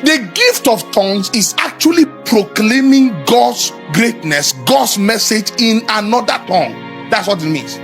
The gift of tongues is actually proclaiming God's greatness, God's message in another tongue. That's what it means.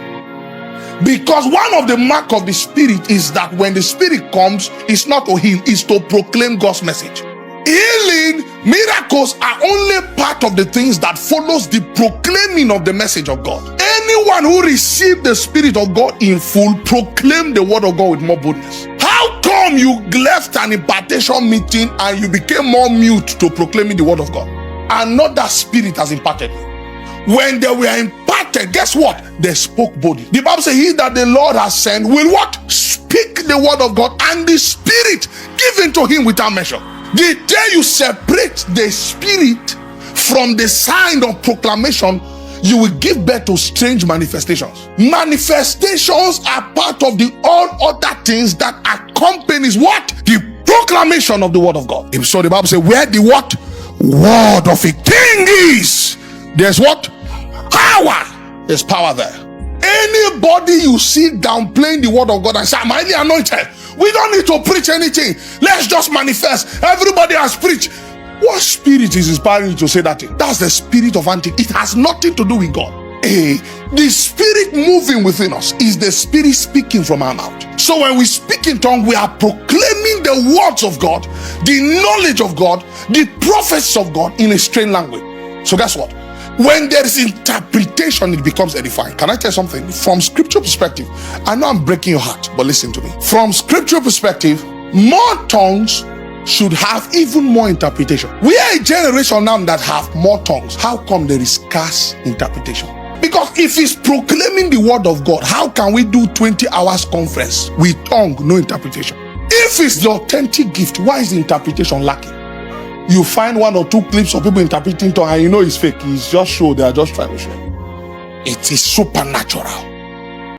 Because one of the mark of the Spirit is that when the Spirit comes, it's not to heal, it's to proclaim God's message. Healing, miracles are only part of the things that follows the proclaiming of the message of God. Anyone who received the Spirit of God in full proclaim the word of God with more boldness. How come you left an impartation meeting and you became more mute to proclaiming the word of God? Another spirit has imparted you. When they were imparted, guess what? They spoke boldly. The Bible says, he that the Lord has sent will what? Speak the word of God, and the Spirit given to him without measure. The day you separate the Spirit from the sign of proclamation, you will give birth to strange manifestations. Manifestations are part of the all other things that accompanies what? The proclamation of the word of God. So the Bible says, where the what? Word of a king is, there's what? Power. There's power there. Anybody you see downplaying the word of God and say, I'm highly anointed, we don't need to preach anything, let's just manifest, everybody has preached. What spirit is inspiring you to say that thing? That's the spirit of Antichrist. It has nothing to do with God. The spirit moving within us is the spirit speaking from our mouth. So when we speak in tongues, we are proclaiming the words of God, the knowledge of God, the prophecies of God in a strange language. So guess what? When there is interpretation, it becomes edifying. Can I tell you something? From scripture perspective, I know I'm breaking your heart, but listen to me. From scripture perspective, more tongues should have even more interpretation. We are a generation now that have more tongues. How come there is scarce interpretation? Because if it's proclaiming the word of God, how can we do 20 hours conference with tongue, no interpretation? If it's the authentic gift, why is the interpretation lacking? You find 1 or 2 clips of people interpreting tongue and you know it's fake. It's just show, they are just trying to show. It is supernatural.